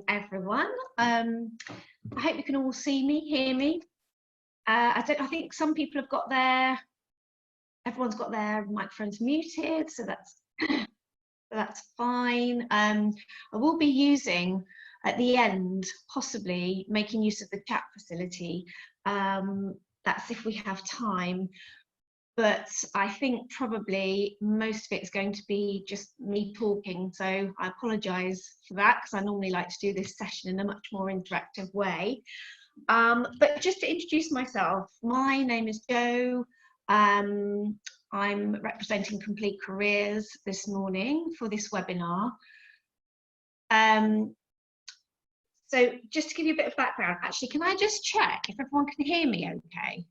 everyone. I hope you can all see me, hear me. I think some people have got everyone's got their microphones muted, so that's fine. I will be using at the end, possibly making use of the chat facility. That's if we have time. But I think probably most of it is going to be just me talking. So I apologise for that, because I normally like to do this session in a much more interactive way. But just to introduce myself, my name is Jo. I'm representing Complete Careers this morning for this webinar. So just to give you a bit of background, actually, can I just check if everyone can hear me okay?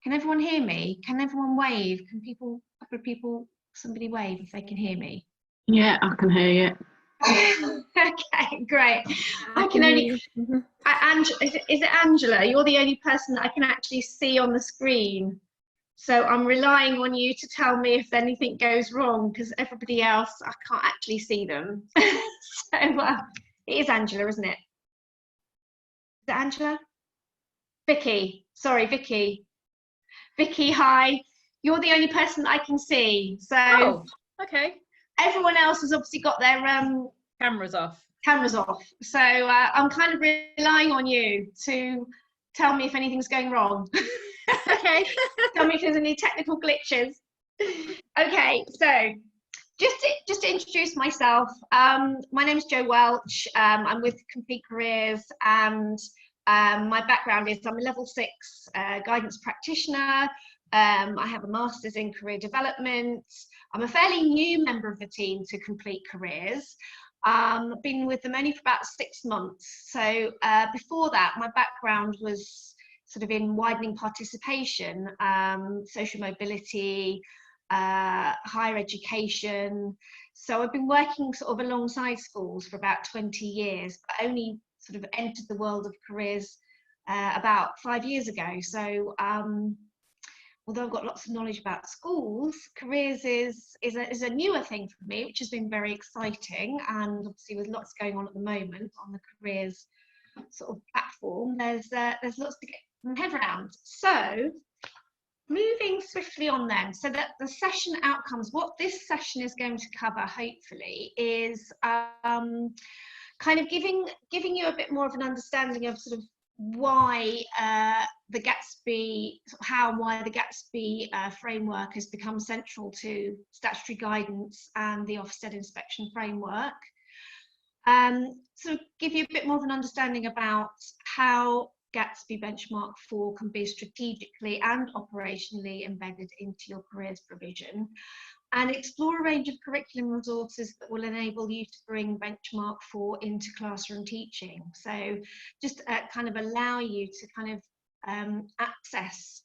Can everyone hear me? Can everyone wave? Can people, a couple of people, somebody wave if they can hear me? Yeah, I can hear you. Okay, great. I can only, is it Angela? You're the only person that I can actually see on the screen. So I'm relying on you to tell me if anything goes wrong, because everybody else, I can't actually see them. So it is Angela, isn't it? Is it Angela? Vicky, sorry, Vicky. Vicky, hi. You're the only person that I can see. So okay. Everyone else has obviously got their cameras off. So I'm kind of relying on you to tell me if anything's going wrong. Okay. Tell me if there's any technical glitches. Okay, so just to introduce myself, my name is Jo Welch. I'm with Complete Careers, and my background is I'm a level 6 guidance practitioner. I have a master's in career development. I'm a fairly new member of the team to Complete Careers. I've been with them only for about 6 months. So before that, my background was sort of in widening participation, social mobility, higher education. So I've been working sort of alongside schools for about 20 years, but only sort of entered the world of careers about 5 years ago. So although I've got lots of knowledge about schools, careers is a newer thing for me, which has been very exciting. And obviously with lots going on at the moment on the careers sort of platform, there's lots to get my head around. So moving swiftly on then, so that the session outcomes, what this session is going to cover hopefully is kind of giving you a bit more of an understanding of sort of why the Gatsby framework has become central to statutory guidance and the Ofsted inspection framework. So give you a bit more of an understanding about how Gatsby Benchmark 4 can be strategically and operationally embedded into your careers provision, and explore a range of curriculum resources that will enable you to bring Benchmark 4 into classroom teaching. So just kind of allow you to kind of access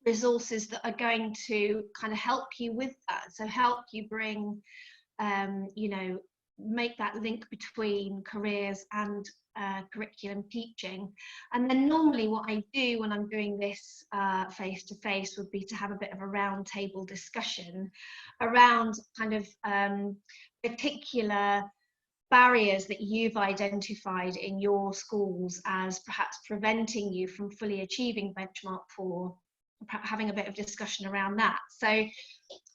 resources that are going to kind of help you with that. So help you bring, you know, make that link between careers and curriculum teaching. And then normally what I do when I'm doing this face-to-face would be to have a bit of a round table discussion around kind of particular barriers that you've identified in your schools as perhaps preventing you from fully achieving Benchmark 4, having a bit of discussion around that. So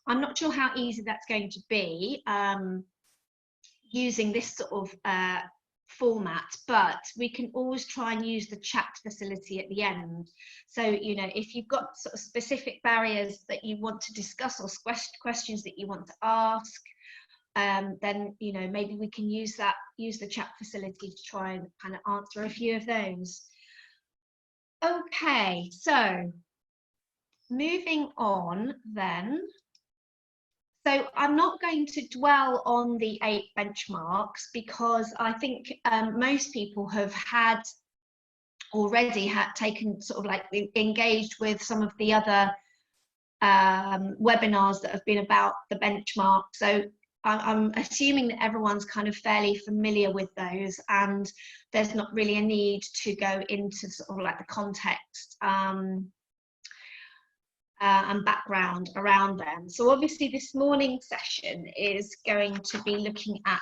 I'm not sure how easy that's going to be using this sort of format, but we can always try and use the chat facility at the end. So, you know, if you've got sort of specific barriers that you want to discuss or questions that you want to ask, then, you know, maybe we can use the chat facility to try and kind of answer a few of those. Okay, so moving on then. So I'm not going to dwell on the 8 benchmarks, because I think most people have already taken sort of like engaged with some of the other webinars that have been about the benchmark. So I'm assuming that everyone's kind of fairly familiar with those, and there's not really a need to go into sort of like the context and background around them. So obviously this morning's session is going to be looking at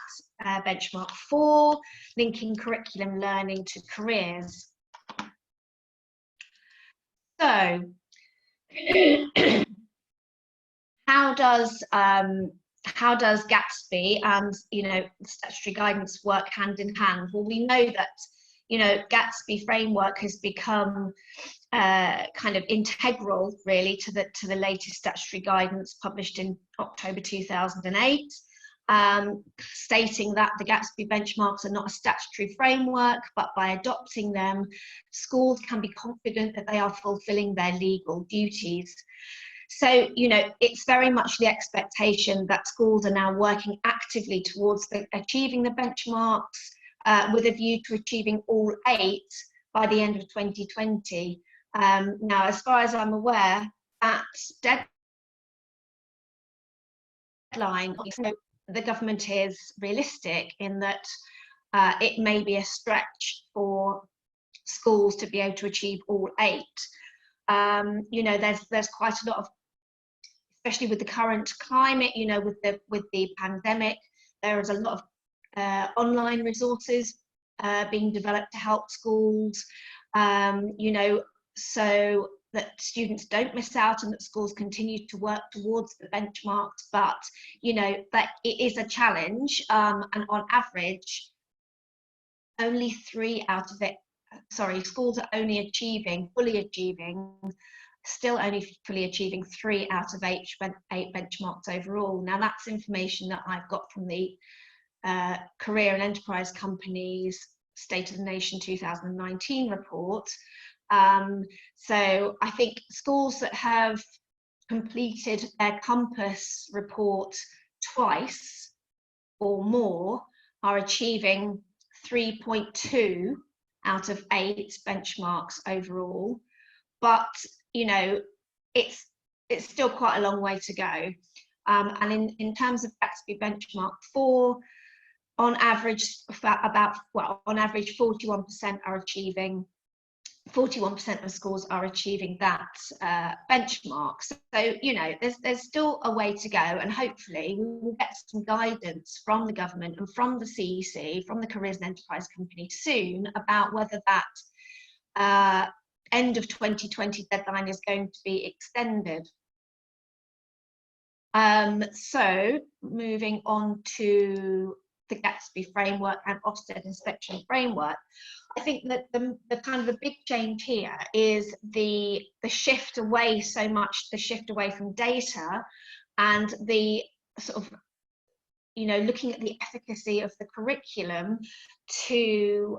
benchmark 4, linking curriculum learning to careers. So how does Gatsby and statutory guidance work hand in hand? Well, we know that Gatsby framework has become kind of integral really to the latest statutory guidance published in October 2008, stating that the Gatsby benchmarks are not a statutory framework, but by adopting them, schools can be confident that they are fulfilling their legal duties. So, it's very much the expectation that schools are now working actively towards achieving the benchmarks with a view to achieving all 8 by the end of 2020. Now, as far as I'm aware, that deadline, the government is realistic in that it may be a stretch for schools to be able to achieve all 8. There's quite a lot of, especially with the current climate, with the pandemic, there is a lot of online resources being developed to help schools, so that students don't miss out and that schools continue to work towards the benchmarks. But that it is a challenge, and on average, only 3 out of it. Schools are only still only fully achieving 3 out of 8 benchmarks overall. Now, that's information that I've got from the Career and Enterprise Company's State of the Nation 2019 report. So I think schools that have completed their Compass report twice or more are achieving 3.2 out of 8 benchmarks overall, but it's still quite a long way to go. And in terms of Gatsby benchmark 4, on average, on average 41% are achieving. 41% of schools are achieving that benchmark. So there's still a way to go, and hopefully we will get some guidance from the government and from the CEC, from the Careers and Enterprise Company soon, about whether that end of 2020 deadline is going to be extended. So moving on to the Gatsby framework and Ofsted inspection framework, I think that the kind of the big change here is the shift away from data and the sort of looking at the efficacy of the curriculum to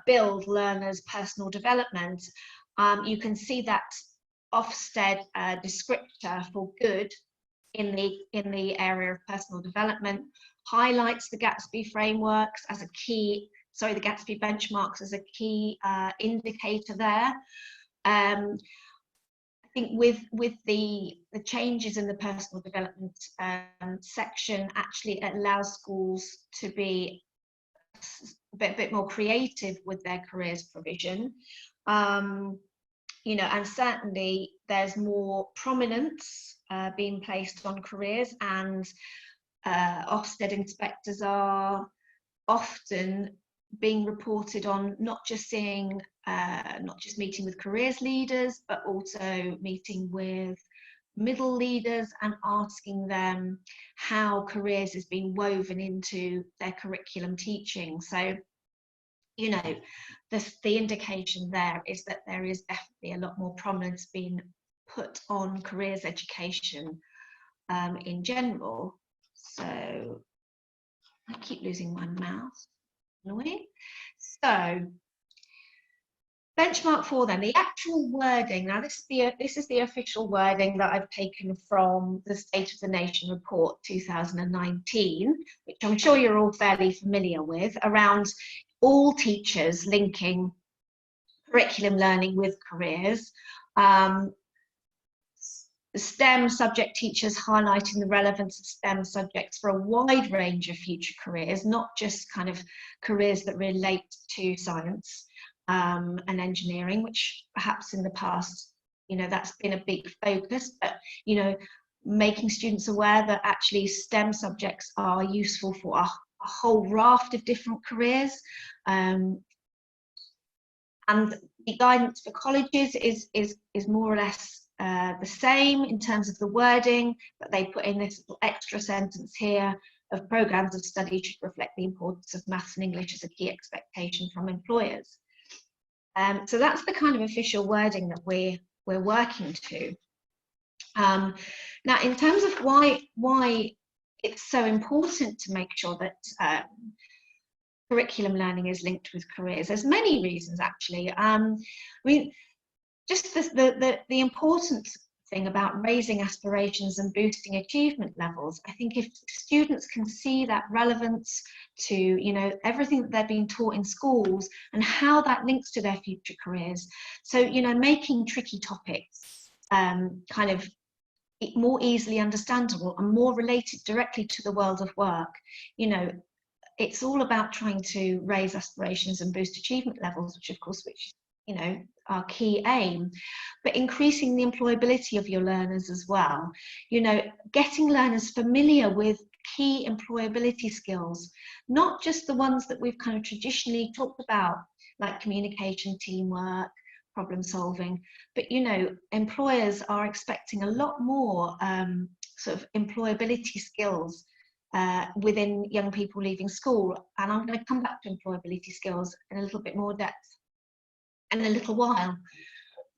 build learners' personal development. You can see that Ofsted descriptor for good in the area of personal development highlights the Gatsby frameworks as a key, the Gatsby benchmarks as a key indicator there. I think with the changes in the personal development section, actually it allows schools to be a bit more creative with their careers provision. And certainly there's more prominence being placed on careers, and Ofsted inspectors are often being reported on not just meeting with careers leaders, but also meeting with middle leaders and asking them how careers is being woven into their curriculum teaching. So the indication there is that there is definitely a lot more prominence being put on careers education in general. So I keep losing my mouse. Annoying. So benchmark 4 then, the actual wording. Now this is the official wording that I've taken from the State of the Nation report 2019, which I'm sure you're all fairly familiar with, around all teachers linking curriculum learning with careers. STEM subject teachers highlighting the relevance of STEM subjects for a wide range of future careers, not just kind of careers that relate to science and engineering, which perhaps in the past you know, that's been a big focus, but, you know, making students aware that actually STEM subjects are useful for a whole raft of different careers. And the guidance for colleges is more or less the same in terms of the wording, but they put in this little extra sentence here of programs of study should reflect the importance of maths and English as a key expectation from employers. So that's the kind of official wording that we're working to. Now, in terms of why it's so important to make sure that curriculum learning is linked with careers, there's many reasons actually. I mean, just the important thing about raising aspirations and boosting achievement levels. I think if students can see that relevance to, you know, everything that they're being taught in schools and how that links to their future careers. So, you know, making tricky topics kind of more easily understandable and more related directly to the world of work. You know, it's all about trying to raise aspirations and boost achievement levels, which you know, our key aim, but increasing the employability of your learners as well. You know, getting learners familiar with key employability skills, not just the ones that we've kind of traditionally talked about, like communication, teamwork, problem solving, but, you know, employers are expecting a lot more sort of employability skills within young people leaving school. And I'm going to come back to employability skills in a little bit more depth in a little while.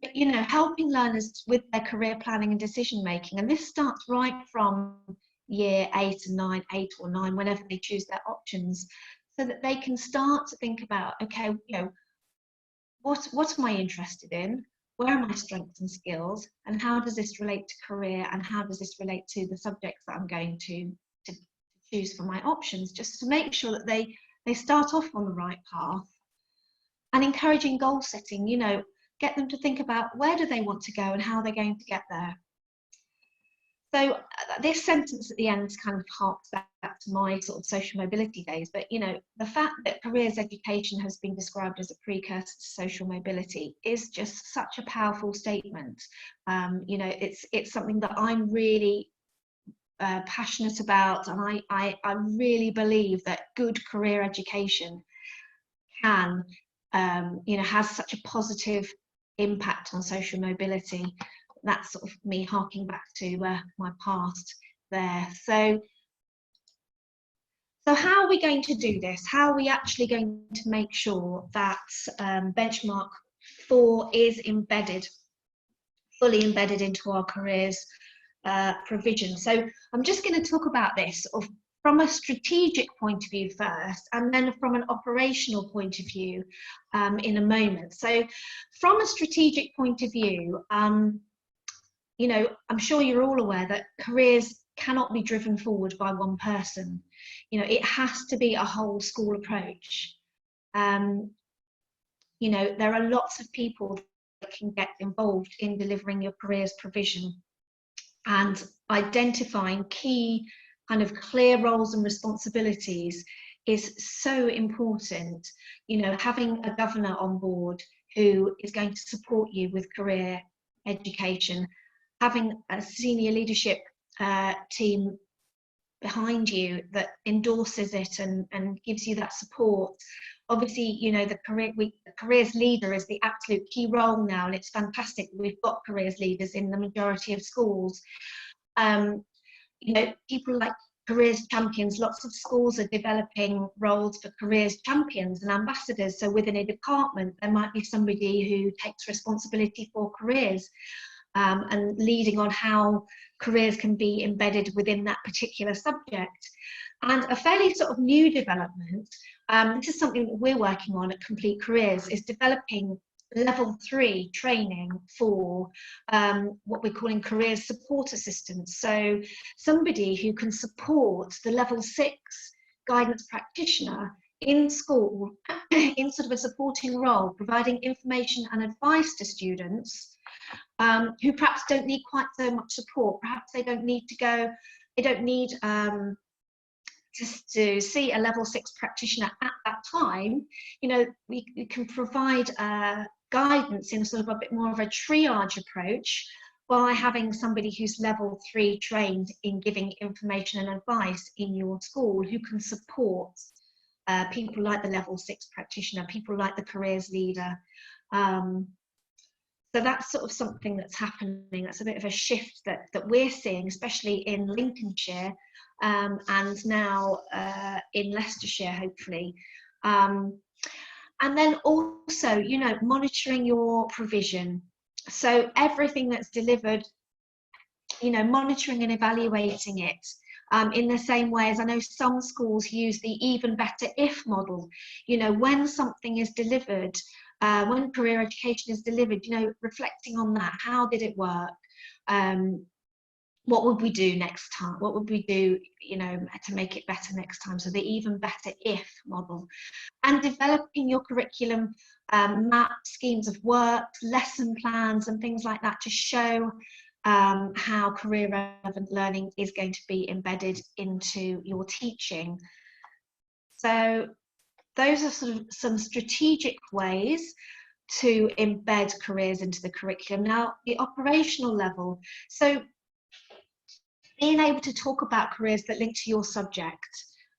But, you know, helping learners with their career planning and decision making, and this starts right from year 8 and 9, 8 or 9, whenever they choose their options, so that they can start to think about, okay, you know, what am I interested in? Where are my strengths and skills? And how does this relate to career? And how does this relate to the subjects that I'm going to choose for my options? Just to make sure that they start off on the right path. And encouraging goal setting, you know, get them to think about where do they want to go and how they're going to get there. So this sentence at the end kind of harks back to my sort of social mobility days, but, you know, the fact that careers education has been described as a precursor to social mobility is just such a powerful statement. You know, it's something that I'm really passionate about, and I really believe that good career education can, you know, has such a positive impact on social mobility. That's sort of me harking back to my past there. So how are we going to do this? How are we actually going to make sure that benchmark 4 is fully embedded into our careers provision? So I'm just going to talk about this from a strategic point of view first, and then from an operational point of view in a moment. So from a strategic point of view, you know, I'm sure you're all aware that careers cannot be driven forward by one person. You know, it has to be a whole school approach. You know, there are lots of people that can get involved in delivering your careers provision, and identifying key kind of clear roles and responsibilities is so important. You know, having a governor on board who is going to support you with career education, having a senior leadership team behind you that endorses it and gives you that support. Obviously, you know, the careers leader is the absolute key role now, and it's fantastic we've got careers leaders in the majority of schools. You know, people like careers champions, lots of schools are developing roles for careers champions and ambassadors. So within a department, there might be somebody who takes responsibility for careers and leading on how careers can be embedded within that particular subject. And a fairly sort of new development, this is something that we're working on at Complete Careers, is developing level 3 training for what we're calling careers support assistants. So somebody who can support the level 6 guidance practitioner in school in sort of a supporting role, providing information and advice to students who perhaps don't need quite so much support. Perhaps they don't need to go, they don't need just to see a level 6 practitioner at that time. You know, we can provide guidance in sort of a bit more of a triage approach by having somebody who's level 3 trained in giving information and advice in your school, who can support people like the level 6 practitioner, people like the careers leader. So that's sort of something that's happening. That's a bit of a shift that we're seeing, especially in Lincolnshire, and now in Leicestershire, hopefully. And then also, you know, monitoring your provision. So everything that's delivered, you know, monitoring and evaluating it in the same way as I know some schools use the even better if model. You know, when something is delivered, when career education is delivered, you know, reflecting on that, how did it work? What would we do next time? What would we do, you know, to make it better next time? So the even better if model. And developing your curriculum, map, schemes of work, lesson plans and things like that to show how career relevant learning is going to be embedded into your teaching. So those are sort of some strategic ways to embed careers into the curriculum. Now, the operational level. So being able to talk about careers that link to your subject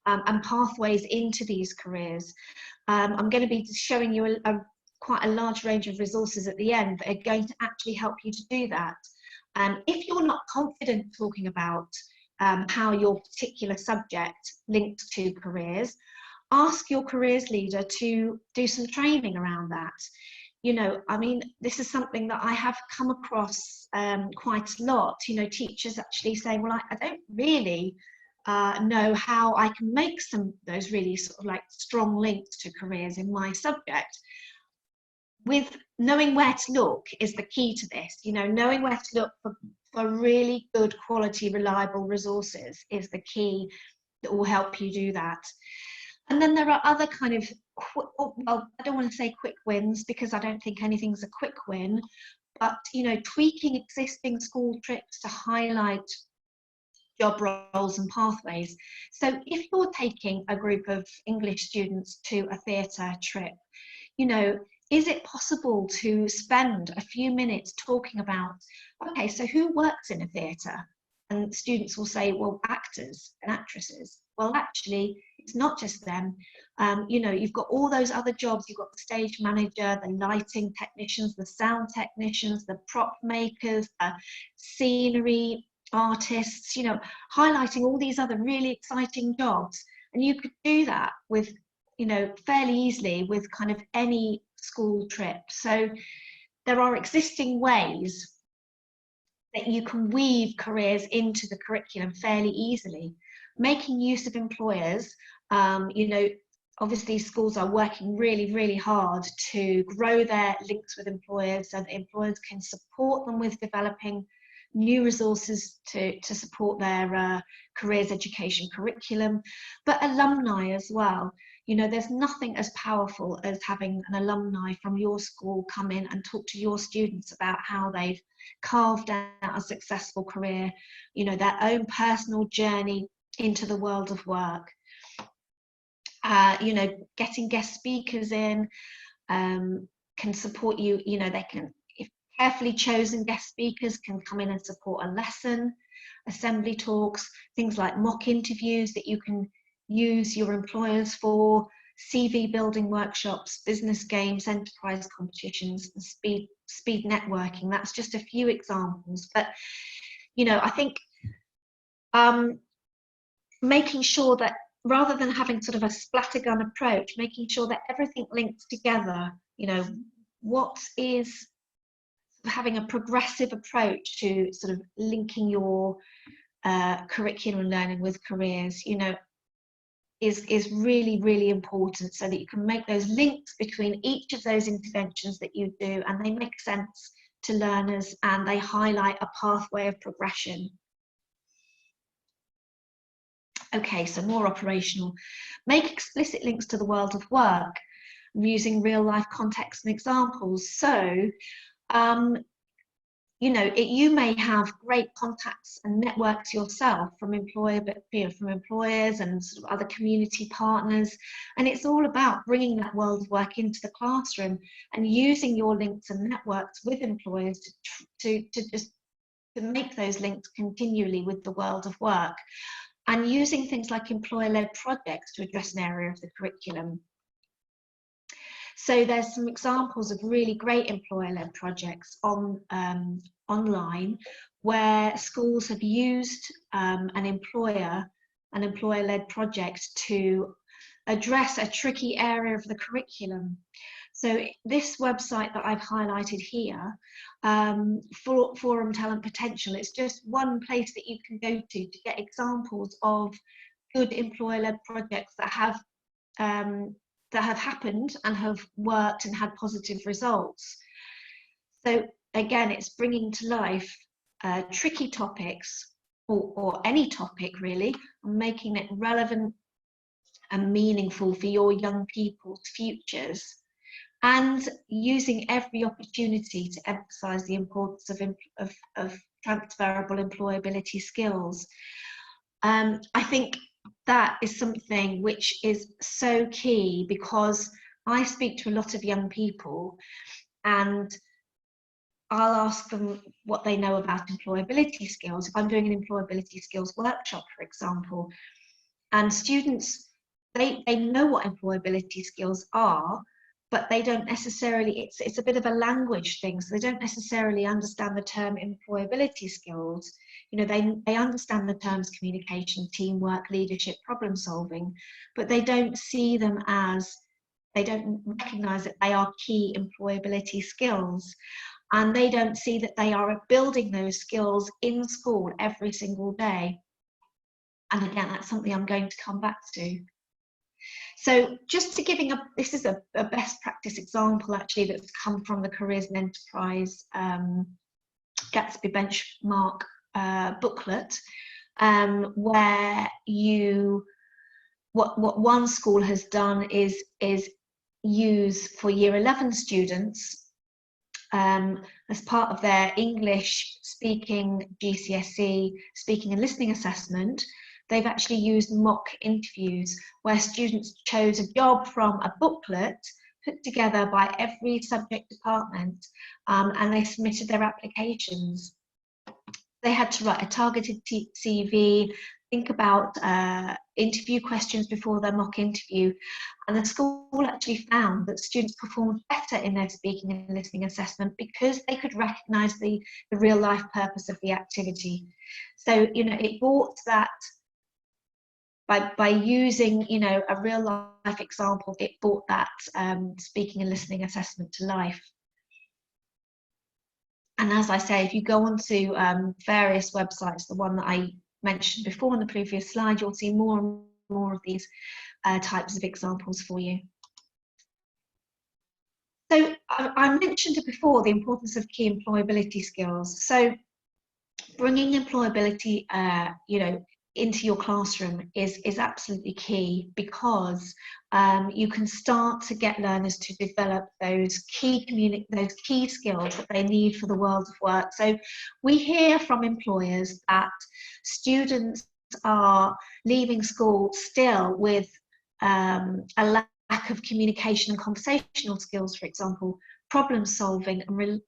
and pathways into these careers. I'm going to be showing you quite a large range of resources at the end that are going to actually help you to do that. If you're not confident talking about how your particular subject links to careers, ask your careers leader to do some training around that. You know, I mean, this is something that I have come across quite a lot. You know, teachers actually say, well, I don't really know how I can make those really sort of like strong links to careers in my subject. With knowing where to look is the key to this. You know, knowing where to look for really good quality, reliable resources is the key that will help you do that. And then there are other kind of, well, I don't want to say quick wins because I don't think anything's a quick win, but, you know, tweaking existing school trips to highlight job roles and pathways. So if you're taking a group of English students to a theatre trip, you know, is it possible to spend a few minutes talking about, okay, so who works in a theatre? And students will say, well, actors and actresses. Well, actually, it's not just them. You know, you've got all those other jobs. You've got the stage manager, the lighting technicians, the sound technicians, the prop makers, the scenery artists, you know, highlighting all these other really exciting jobs. And you could do that with, you know, fairly easily with kind of any school trip. So there are existing ways that you can weave careers into the curriculum fairly easily. Making use of employers, you know, obviously schools are working really, really hard to grow their links with employers so that employers can support them with developing new resources to support their careers education curriculum, but alumni as well. You know, there's nothing as powerful as having an alumni from your school come in and talk to your students about how they've carved out a successful career, you know, their own personal journey into the world of work. You know, getting guest speakers in can support you, you know, they can, if carefully chosen guest speakers can come in and support a lesson, assembly talks, things like mock interviews that you can use your employers for, CV building workshops, business games, enterprise competitions, and speed networking. That's just a few examples. But, you know, I think making sure that rather than having sort of a splattergun approach, making sure that everything links together, you know, what is having a progressive approach to sort of linking your curriculum learning with careers, you know, is really, really important so that you can make those links between each of those interventions that you do and they make sense to learners and they highlight a pathway of progression. Okay, so more operational. Make explicit links to the world of work using real life context and examples. So you may have great contacts and networks yourself from from employers and sort of other community partners, and it's all about bringing that world of work into the classroom and using your links and networks with employers to make those links continually with the world of work, and using things like employer-led projects to address an area of the curriculum. So there's some examples of really great employer-led projects online where schools have used an employer-led project to address a tricky area of the curriculum. So this website that I've highlighted here, Forum Talent Potential, it's just one place that you can go to get examples of good employer-led projects that have happened and have worked and had positive results. So again, it's bringing to life tricky topics, or any topic really, and making it relevant and meaningful for your young people's futures, and using every opportunity to emphasize the importance of transferable employability skills. I think that is something which is so key, because I speak to a lot of young people and I'll ask them what they know about employability skills. If I'm doing an employability skills workshop, for example, and students, they know what employability skills are, but they don't necessarily, it's a bit of a language thing, so they don't necessarily understand the term employability skills. They understand the terms communication, teamwork, leadership, problem solving, but they don't see them as, they don't recognize that they are key employability skills, and they don't see that they are building those skills in school every single day. And again, that's something I'm going to come back to. So just to this is a best practice example actually that's come from the Careers and Enterprise Gatsby benchmark booklet, where what one school has done is use for year 11 students as part of their English speaking GCSE speaking and listening assessment. They've actually used mock interviews where students chose a job from a booklet put together by every subject department, and they submitted their applications. They had to write a targeted CV, think about interview questions before their mock interview, and the school actually found that students performed better in their speaking and listening assessment because they could recognise the real life purpose of the activity. So it brought that, by using a real life example, it brought that speaking and listening assessment to life. And as I say, if you go onto various websites, the one that I mentioned before in the previous slide, you'll see more and more of these types of examples for you. So I mentioned it before, the importance of key employability skills. So bringing employability, into your classroom is absolutely key, because you can start to get learners to develop those key skills that they need for the world of work. So we hear from employers that students are leaving school still with a lack of communication and conversational skills, for example, problem solving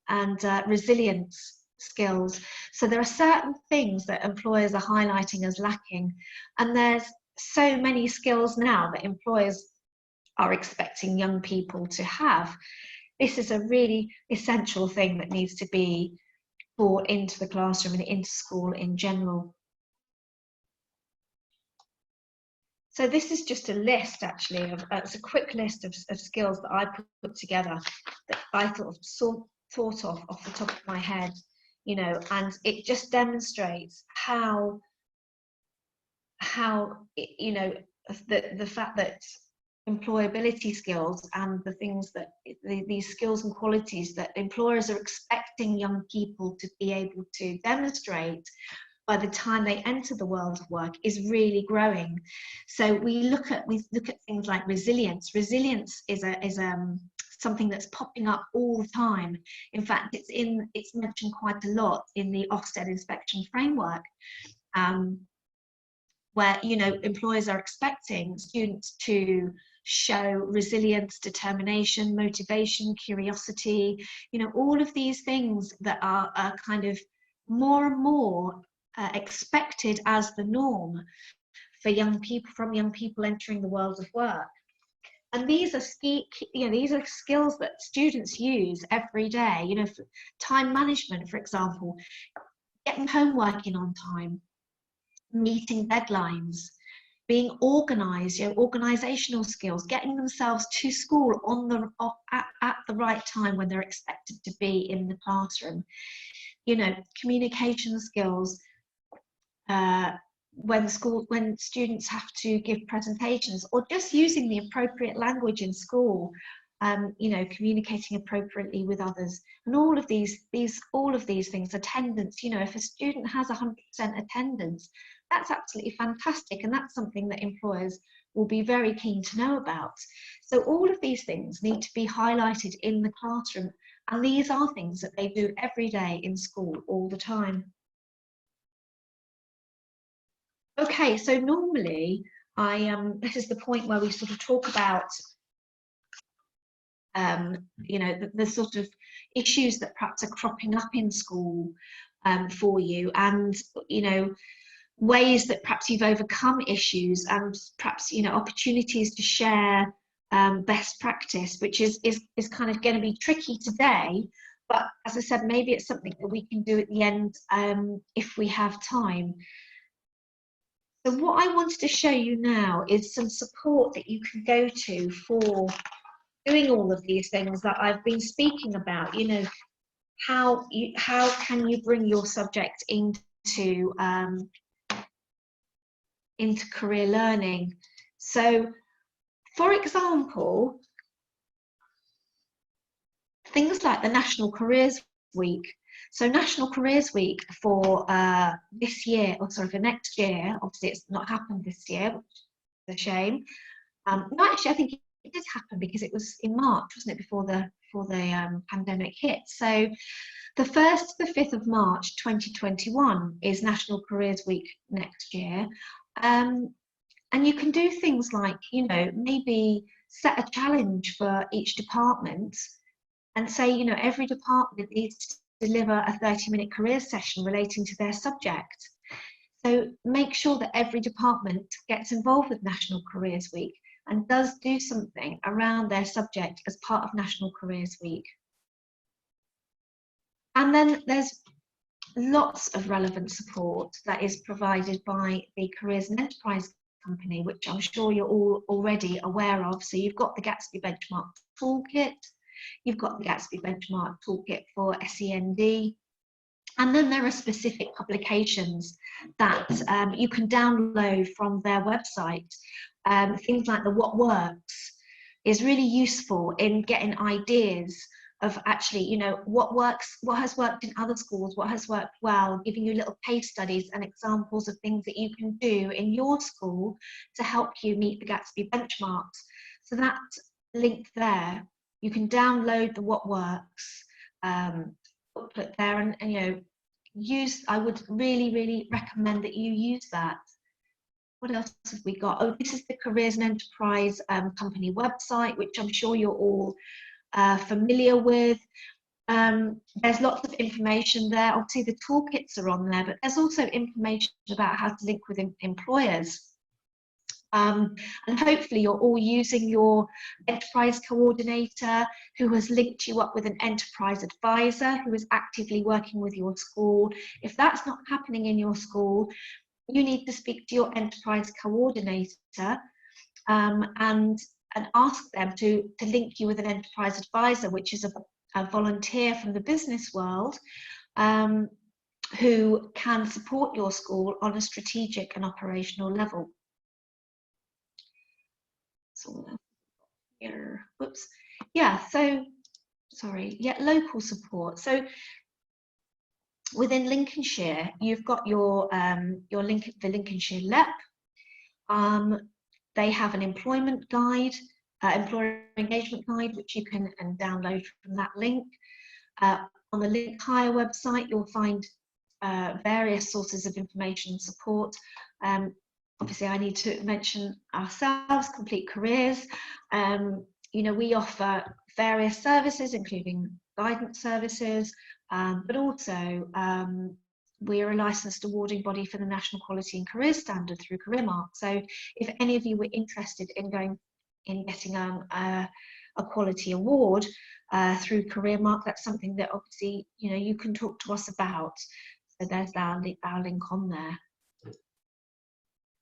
and resilience skills. So there are certain things that employers are highlighting as lacking, and there's so many skills now that employers are expecting young people to have. This is a really essential thing that needs to be brought into the classroom and into school in general. So this is just a list, actually, it's a quick list of skills that I put together that I thought of off the top of my head. And it just demonstrates how the fact that employability skills and the things that these skills and qualities that employers are expecting young people to be able to demonstrate by the time they enter the world of work is really growing. So we look at things like resilience. Resilience is something that's popping up all the time. In fact, it's mentioned quite a lot in the Ofsted inspection framework, where, you know, employers are expecting students to show resilience, determination, motivation, curiosity, you know, all of these things that are kind of more and more expected as the norm for young people, from young people entering the world of work. And these are these are skills that students use every day. You know, for time management, for example, getting homework in on time, meeting deadlines, being organized, you know, organizational skills, getting themselves to school at the right time when they're expected to be in the classroom, you know, communication skills, when students have to give presentations, or just using the appropriate language in school, you know, communicating appropriately with others, and all of these things. Attendance, you know, if a student has 100% attendance, that's absolutely fantastic, and that's something that employers will be very keen to know about. So all of these things need to be highlighted in the classroom, and these are things that they do every day in school all the time. Okay, so normally this is the point where we sort of talk about you know, the sort of issues that perhaps are cropping up in school for you, and, you know, ways that perhaps you've overcome issues, and perhaps, you know, opportunities to share best practice, which is kind of going to be tricky today, but as I said, maybe it's something that we can do at the end if we have time. So what I wanted to show you now is some support that you can go to for doing all of these things that I've been speaking about. You know, how can you bring your subject into career learning? So, for example, things like the National Careers Week. So National Careers Week for this year, or sorry, for next year, obviously it's not happened this year, which is a shame. No, actually, I think it did happen because it was in March, wasn't it, before the pandemic hit. So the 1st to the 5th of March 2021 is National Careers Week next year. And you can do things like, you know, maybe set a challenge for each department and say, you know, every department needs to deliver a 30-minute career session relating to their subject. So make sure that every department gets involved with National Careers Week and does do something around their subject as part of National Careers Week. And then there's lots of relevant support that is provided by the Careers and Enterprise Company, which I'm sure you're all already aware of. So you've got the Gatsby Benchmark Toolkit, you've got the Gatsby Benchmark Toolkit for SEND, and then there are specific publications that you can download from their website. Things like the What Works is really useful in getting ideas of actually, you know, what works, what has worked in other schools, what has worked well, giving you little case studies and examples of things that you can do in your school to help you meet the Gatsby benchmarks. So that link there, you can download the What Works booklet there, and you know, I would really recommend that you use that. What else have we got? Oh, this is the Careers and Enterprise Company website, which I'm sure you're all familiar with. There's lots of information there. Obviously the toolkits are on there, but there's also information about how to link with employers. And hopefully you're all using your enterprise coordinator, who has linked you up with an enterprise advisor who is actively working with your school. If that's not happening in your school, you need to speak to your enterprise coordinator and ask them to link you with an enterprise advisor, which is a volunteer from the business world who can support your school on a strategic and operational level. So here, whoops, yeah, so sorry, yeah, local support. So within Lincolnshire, you've got the Lincolnshire LEP. They have an employment guide employer engagement guide, which you can download from that link. On the Link Hire website, you'll find various sources of information and support. Obviously, I need to mention ourselves, Complete Careers. You know, we offer various services, including guidance services, but also we are a licensed awarding body for the National Quality and Career Standard through CareerMark. So if any of you were interested in getting a quality award through CareerMark, that's something that obviously, you know, you can talk to us about. So there's our link on there.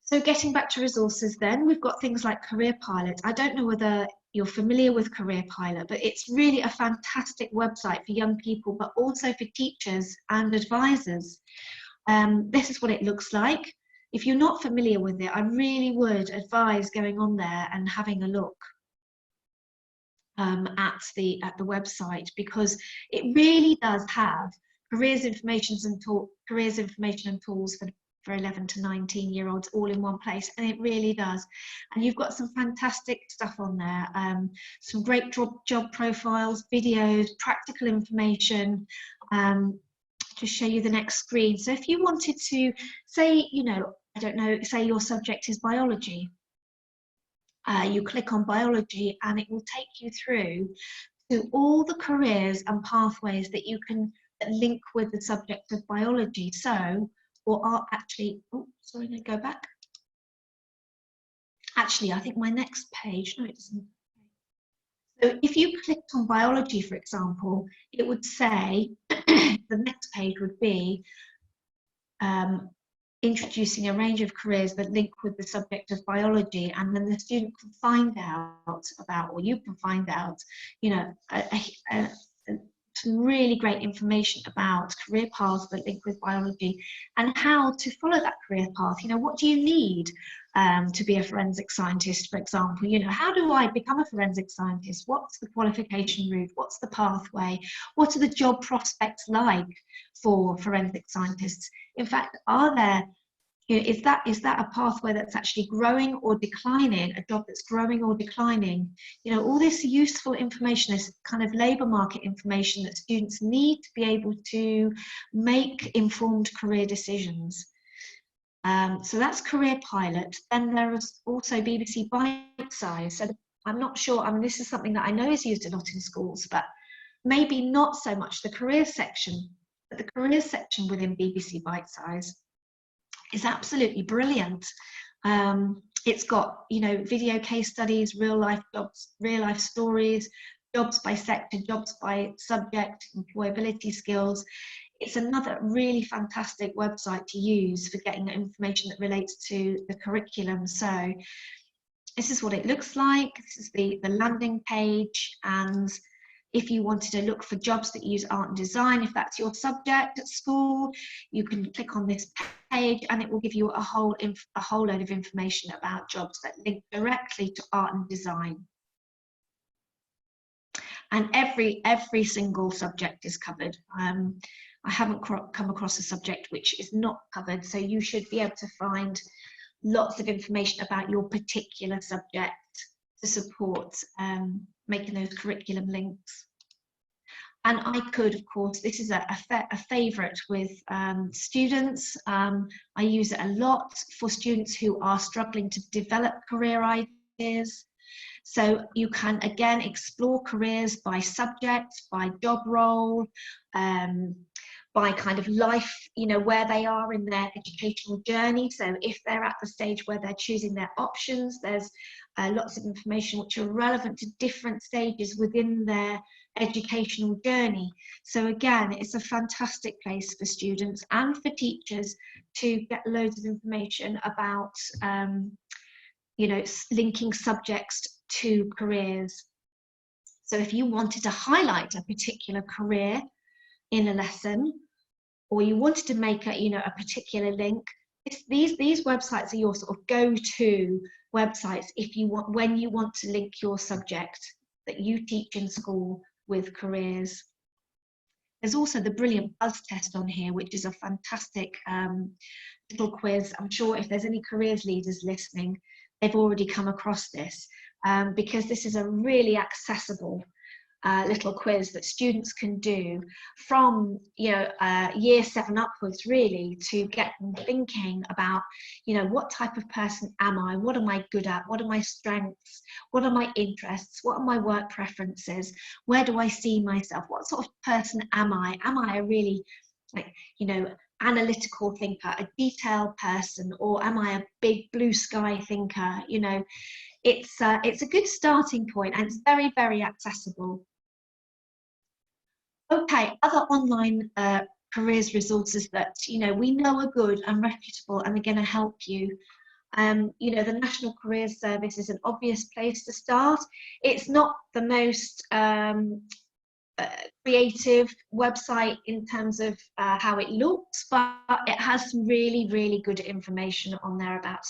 So getting back to resources then, we've got things like Career Pilot. I don't know whether you're familiar with Career Pilot, but it's really a fantastic website for young people, but also for teachers and advisors. This is what it looks like. If you're not familiar with it, I really would advise going on there and having a look at the website, because it really does have careers information and tools for 11 to 19-year-olds all in one place, and it really does. And you've got some fantastic stuff on there, some great job profiles, videos, practical information, to show you the next screen. So if you wanted to say, you know, I don't know, say your subject is biology, you click on biology and it will take you through to all the careers and pathways that you can link with the subject of biology. So, or are actually, oh, sorry, no, go back. Actually, I think my next page, no, it doesn't. So if you clicked on biology, for example, it would say, the next page would be introducing a range of careers that link with the subject of biology, and then the student can find out about, or you can find out, you know, some really great information about career paths that link with biology and how to follow that career path. You know, what do you need to be a forensic scientist, for example? You know, how do I become a forensic scientist? What's the qualification route? What's the pathway? What are the job prospects like for forensic scientists? In fact, are there, you know, is that a pathway that's actually growing or declining, a job that's growing or declining? You know, all this useful information, this kind of labour market information that students need to be able to make informed career decisions. So that's Career Pilot. Then there is also BBC Bite Size. So I'm not sure, I mean, this is something that I know is used a lot in schools, but maybe not so much the career section, but the career section within BBC Bite Size is absolutely brilliant. It's got, you know, video case studies, real life jobs, real life stories, jobs by sector, jobs by subject, employability skills. It's another really fantastic website to use for getting information that relates to the curriculum. So this is what it looks like. This is the landing page, and if you wanted to look for jobs that use art and design, if that's your subject at school, you can click on this page and it will give you a whole load of information about jobs that link directly to art and design. And every single subject is covered. I haven't come across a subject which is not covered, so you should be able to find lots of information about your particular subject to support making those curriculum links. And I could, of course, this is a favourite with students. I use it a lot for students who are struggling to develop career ideas. So you can, again, explore careers by subject, by job role, by kind of life, you know, where they are in their educational journey. So if they're at the stage where they're choosing their options, there's lots of information which are relevant to different stages within their educational journey. So again, it's a fantastic place for students and for teachers to get loads of information about, you know, linking subjects to careers. So if you wanted to highlight a particular career in a lesson, or you wanted to make a, you know, a particular link, these websites are your sort of go-to websites if you want, when you want to link your subject that you teach in school with careers. There's also the brilliant Buzz test on here, which is a fantastic little quiz. I'm sure if there's any careers leaders listening, they've already come across this, because this is a really accessible little quiz that students can do from year 7 upwards, really, to get them thinking about what type of person am I, what am I good at, what are my strengths, what are my interests, what are my work preferences, where do I see myself, what sort of person am I a really analytical thinker, a detailed person, or am I a big blue sky thinker? It's a good starting point, and it's very, very accessible. Okay, other online careers resources that we know are good and reputable and are going to help you. The National Careers Service is an obvious place to start. It's not the most creative website in terms of how it looks, but it has some really, really good information on there about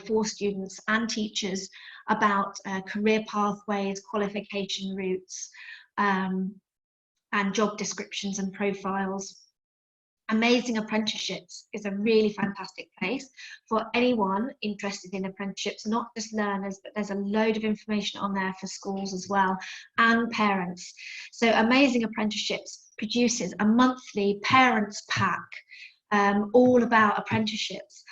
for students and teachers about career pathways, qualification routes, and job descriptions and profiles. Amazing Apprenticeships is a really fantastic place for anyone interested in apprenticeships, not just learners, but there's a load of information on there for schools as well, and parents. So Amazing Apprenticeships produces a monthly parents pack all about apprenticeships.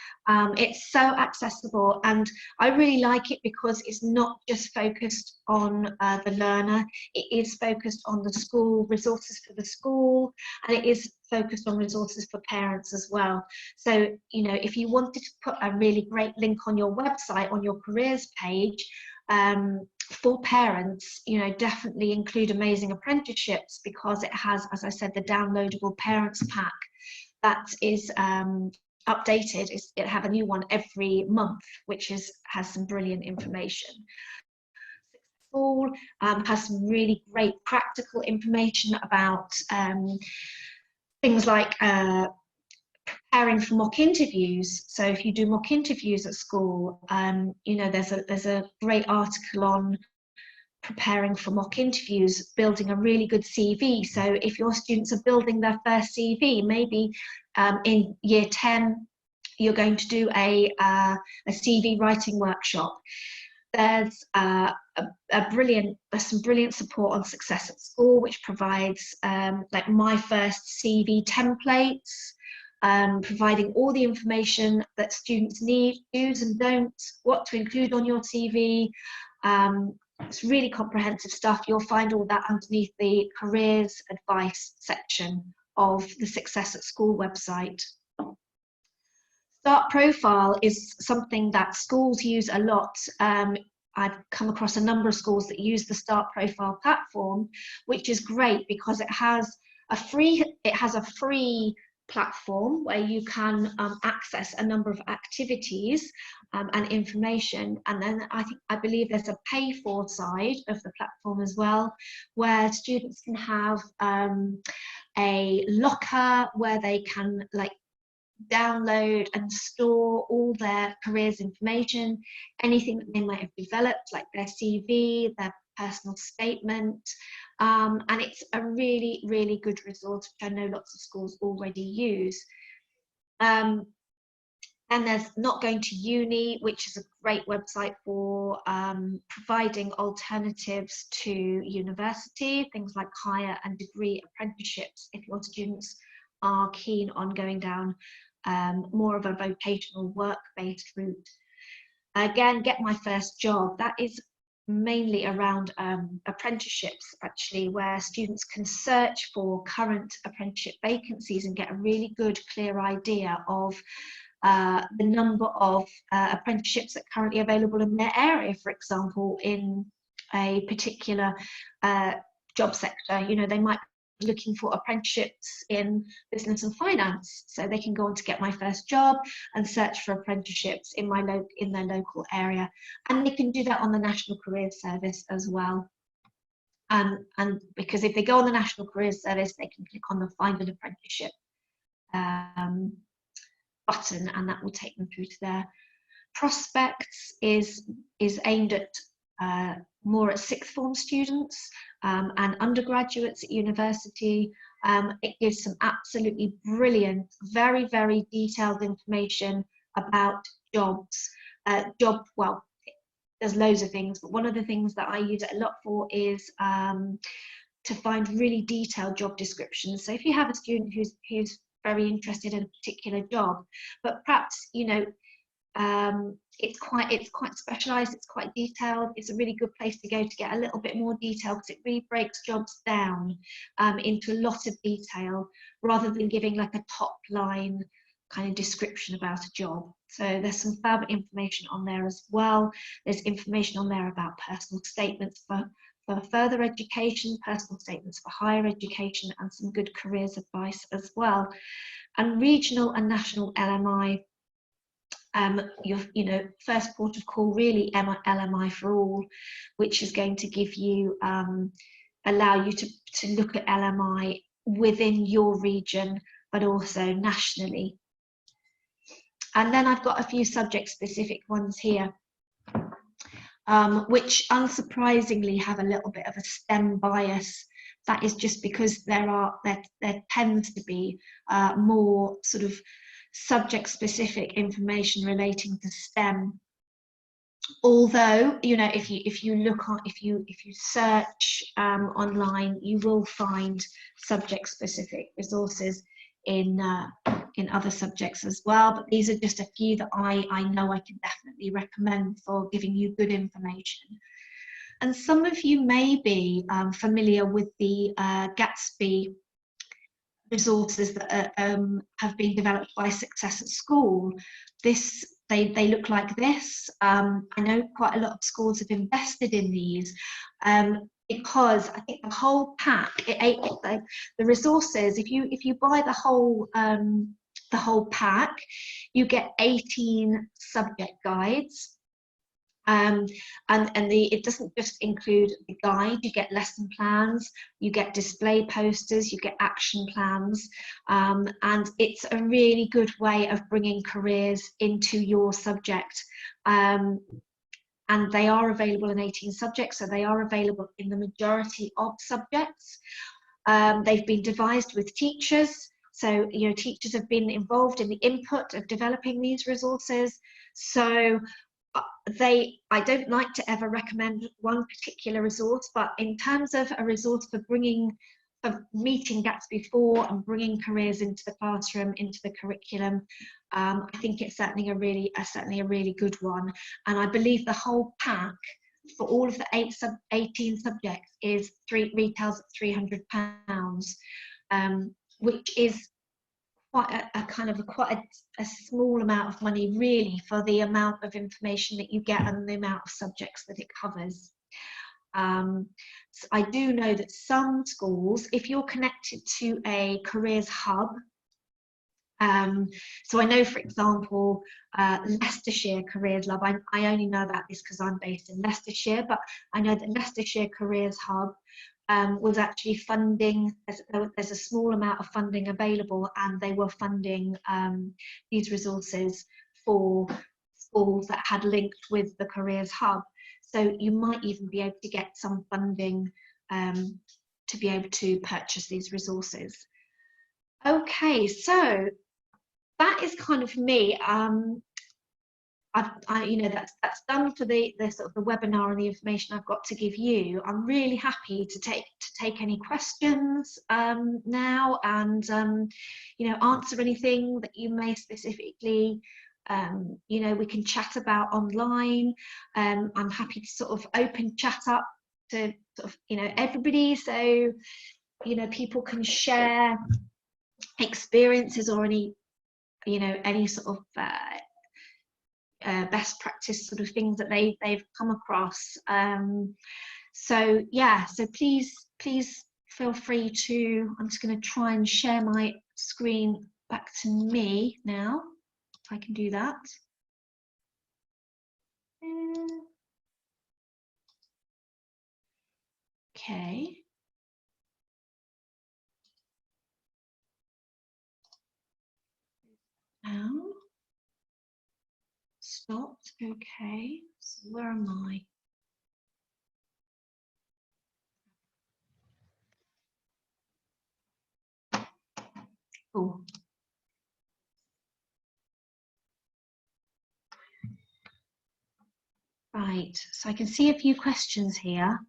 It's so accessible, and I really like it because it's not just focused on the learner. It is focused on the school, resources for the school, and it is focused on resources for parents as well. So if you wanted to put a really great link on your website, on your careers page, for parents, definitely include Amazing Apprenticeships, because it has, as I said, the downloadable parents pack that is updated. It have a new one every month, which has some brilliant information. Successful has some really great practical information about things like preparing for mock interviews. So if you do mock interviews at school, there's a great article on preparing for mock interviews, building a really good CV. So if your students are building their first CV, maybe in year 10, you're going to do a CV writing workshop. There's some brilliant support on Success at School, which provides like My First CV templates, providing all the information that students need, do's and don'ts, what to include on your CV. It's really comprehensive stuff. You'll find all that underneath the careers advice section of the Success at School website. Start Profile is something that schools use a lot. I've come across a number of schools that use the Start Profile platform, which is great because it has a free platform where you can access a number of activities and information, and then I believe there's a pay for side of the platform as well, where students can have a locker where they can download and store all their careers information, anything that they might have developed, like their CV, their personal statement, and it's a really, really good resource, which I know lots of schools already use. And there's Not Going to Uni, which is a great website for providing alternatives to university, things like higher and degree apprenticeships, if your students are keen on going down more of a vocational work-based route. Again, Get My First Job, that is mainly around apprenticeships, actually, where students can search for current apprenticeship vacancies and get a really good, clear idea of the number of apprenticeships that are currently available in their area, for example, in a particular job sector. They might be looking for apprenticeships in business and finance, so they can go on to Get My First Job and search for apprenticeships in their local area, and they can do that on the National Careers Service as well. And because if they go on the National Careers Service, they can click on the Find an Apprenticeship button, and that will take them through to there. Prospects is aimed at more at sixth form students and undergraduates at university. It gives some absolutely brilliant, very, very detailed information about jobs. there's loads of things, but one of the things that I use it a lot for is to find really detailed job descriptions. So if you have a student who's very interested in a particular job, but perhaps, you know, it's quite specialized, it's quite detailed, it's a really good place to go to get a little bit more detail, because it really breaks jobs down into a lot of detail, rather than giving like a top line kind of description about a job. So there's some fab information on there as well. There's information on there about personal statements for further education, personal statements for higher education, and some good careers advice as well. And regional and national LMI, your first port of call, really LMI for all, which is going to give you allow you to look at LMI within your region, but also nationally. And then I've got a few subject specific ones here, which unsurprisingly have a little bit of a STEM bias. That is just because there tends to be more sort of subject specific information relating to STEM. Although, you know, if you search online, you will find subject specific resources in other subjects as well, but these are just a few that I know I can definitely recommend for giving you good information. And some of you may be familiar with the Gatsby resources that have been developed by Success at School. They look like this. I know quite a lot of schools have invested in these because I think the whole pack, the resources, if you buy the whole pack, you get 18 subject guides. It doesn't just include the guide, you get lesson plans, you get display posters, you get action plans, and it's a really good way of bringing careers into your subject. And they are available in 18 subjects, so they are available in the majority of subjects. They've been devised with teachers, so you know, teachers have been involved in the input of developing these resources. So I don't like to ever recommend one particular resource, but in terms of a resource for meeting Gatsby 4 and bringing careers into the classroom, into the curriculum, I think it's certainly a really good one. And I believe the whole pack for all of the 18 subjects retails at £300, which is quite a small amount of money really for the amount of information that you get and the amount of subjects that it covers. So I do know that some schools, if you're connected to a careers hub, so I know, for example, Leicestershire Careers Lab, I only know about this because I'm based in Leicestershire, but I know that Leicestershire Careers Hub was actually funding, there's a small amount of funding available, and they were funding these resources for schools that had linked with the Careers Hub. So you might even be able to get some funding to be able to purchase these resources. Okay, so that is kind of me. That's done for the sort of the webinar and the information I've got to give you. I'm really happy to take any questions now, and answer anything that you may specifically we can chat about online. I'm happy to sort of open chat up to sort of everybody, so people can share experiences or any sort of best practice sort of things that they've come across. So yeah, so please feel free to, I'm just going to try and share my screen back to me now, if I can do that. Okay. Now stopped. Okay, so where am I? Oh, Right, so I can see a few questions here.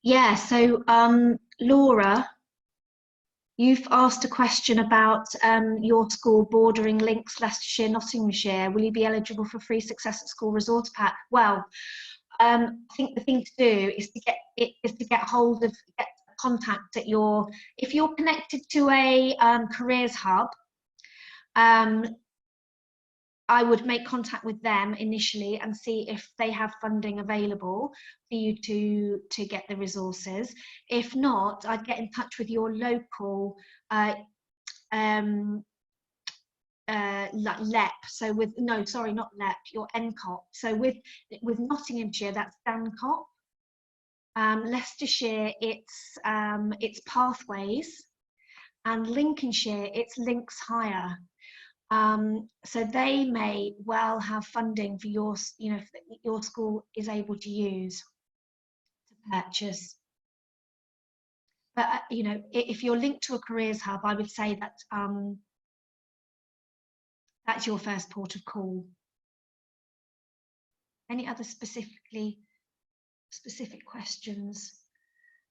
Yeah, so Laura, you've asked a question about your school bordering Links, Leicestershire, Nottinghamshire. Will you be eligible for free Success at School resource pack? Well, I think the thing to do is to get hold of, get contact at your, if you're connected to a careers hub, I would make contact with them initially and see if they have funding available for you to get the resources. If not, I'd get in touch with your local like LEP. So with, no, sorry, not LEP, your NCOP. So with Nottinghamshire, that's DANCOP. Leicestershire, it's Pathways, and Lincolnshire, it's Links Higher. So they may well have funding for your, you know, that your school is able to use to purchase. But you know, if you're linked to a careers hub, I would say that that's your first port of call. Any other specific questions?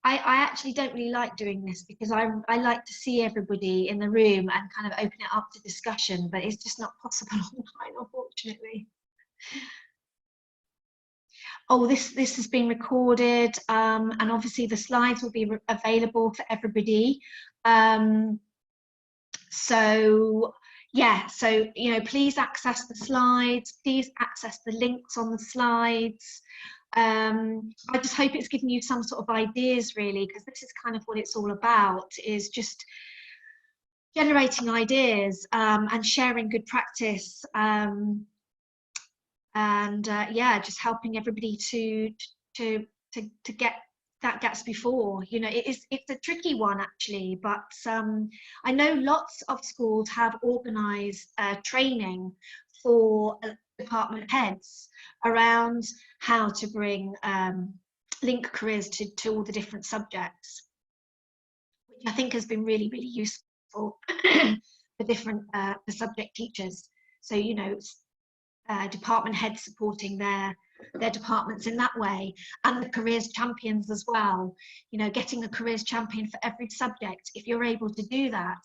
I actually don't really like doing this because I like to see everybody in the room and kind of open it up to discussion, but it's just not possible online, unfortunately. Oh, this has been recorded, and obviously the slides will be available for everybody. So yeah, so you know, please access the slides, please access the links on the slides. I just hope it's given you some sort of ideas, really, because this is kind of what it's all about, is just generating ideas and sharing good practice, and yeah, just helping everybody to get that Gatsby 4. You know, it's a tricky one actually, but I know lots of schools have organised training for department heads around how to bring link careers to all the different subjects, which I think has been really, really useful for different for subject teachers. So, you know, department heads supporting their departments in that way, and the careers champions as well. You know, getting a careers champion for every subject, if you're able to do that,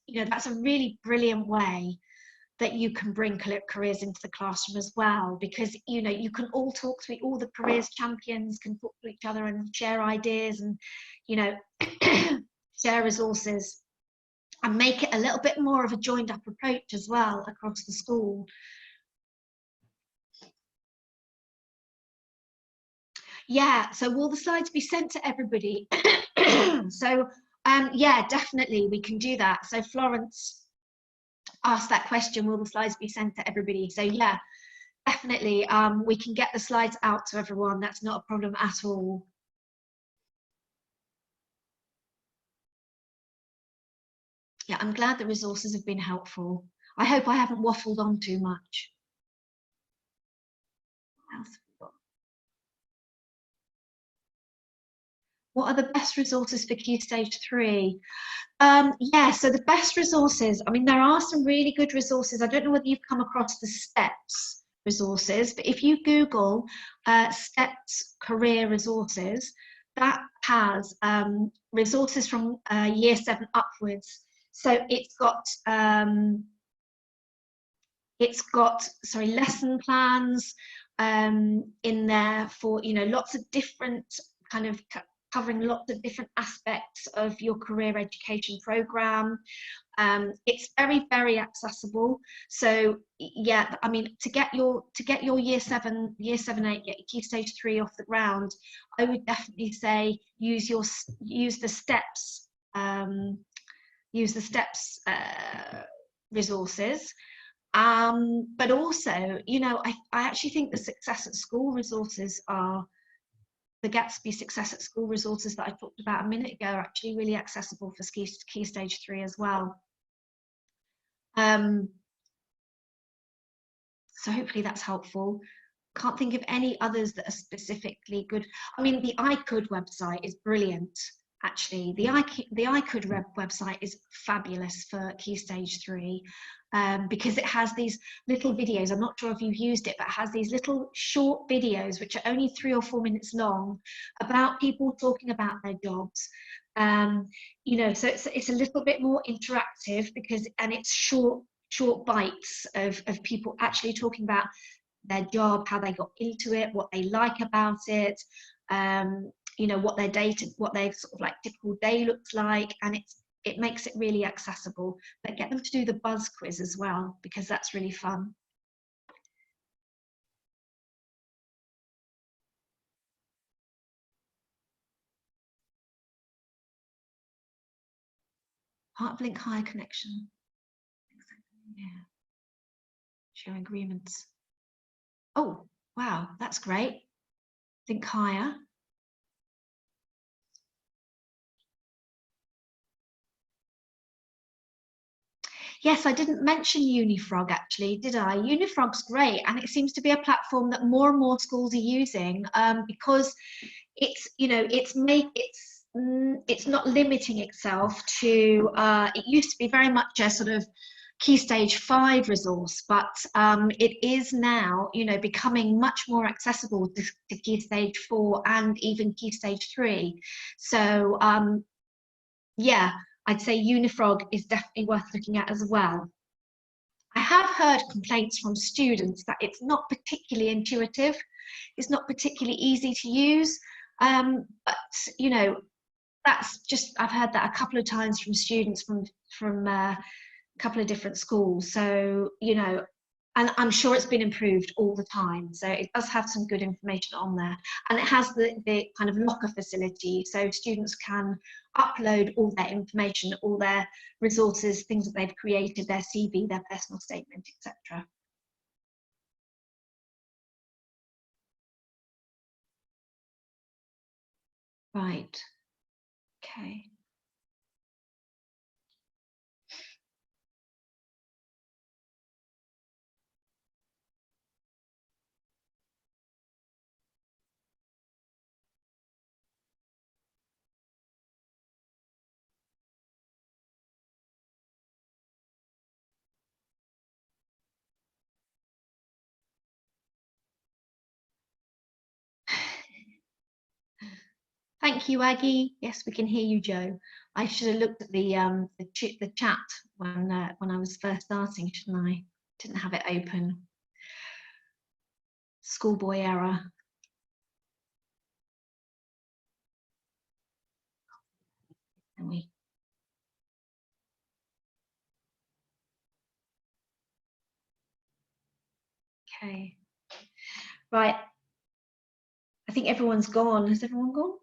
you know, that's a really brilliant way that you can bring careers into the classroom as well, because you know, you can all talk to all the careers champions can talk to each other and share ideas and, you know, share resources and make it a little bit more of a joined up approach as well across the school. Yeah, so will the slides be sent to everybody? So yeah, definitely we can do that. So Florence asked that question, will the slides be sent to everybody? So yeah, definitely we can get the slides out to everyone. That's not a problem at all. Yeah, I'm glad the resources have been helpful. I hope I haven't waffled on too much. What else have we got? What are the best resources for Key Stage 3? Yeah, so the best resources, I mean, there are some really good resources. I don't know whether you've come across the STEPS resources, but if you Google STEPS career resources, that has resources from year 7 upwards. So it's got lesson plans in there for, you know, lots of different kind of covering lots of different aspects of your career education program. It's very, very accessible. So yeah, I mean, to get your year 7, 8, get your Key Stage 3 off the ground, I would definitely say use the STEPS resources. But also, you know, I actually think the Success at School resources are, the Gatsby Success at School resources that I talked about a minute ago, are actually really accessible for Key Stage 3 as well. So hopefully that's helpful. can't think of any others that are specifically good. I mean, the I Could website is brilliant. Actually, the I Could website is fabulous for Key Stage 3 because it has these little videos. I'm not sure if you've used it, but it has these little short videos which are only 3 or 4 minutes long about people talking about their jobs. You know, so it's a little bit more interactive and it's short bites of people actually talking about their job, how they got into it, what they like about it, you know, what their sort of like typical day looks like, and it makes it really accessible. But get them to do the buzz quiz as well, because that's really fun. Heart of Link Hire connection. Yeah. Sharing agreements. Oh, wow, that's great. Link Hire. Yes, I didn't mention Unifrog actually, did I? Unifrog's great, and it seems to be a platform that more and more schools are using because it's, you know, it's not limiting itself to. It used to be very much a sort of Key Stage 5 resource, but it is now, you know, becoming much more accessible to Key Stage 4 and even Key Stage 3. So yeah, I'd say Unifrog is definitely worth looking at as well. I have heard complaints from students that it's not particularly intuitive, it's not particularly easy to use, but you know, that's just, I've heard that a couple of times from students from a couple of different schools. So, you know, and I'm sure it's been improved all the time. So it does have some good information on there. And it has the kind of locker facility. So students can upload all their information, all their resources, things that they've created, their CV, their personal statement, etc. Right. Okay. Thank you, Aggie. Yes, we can hear you, Joe. I should have looked at the chat when I was first starting, shouldn't I? Didn't have it open. Schoolboy error. And we. Okay. Right. I think everyone's gone. Has everyone gone?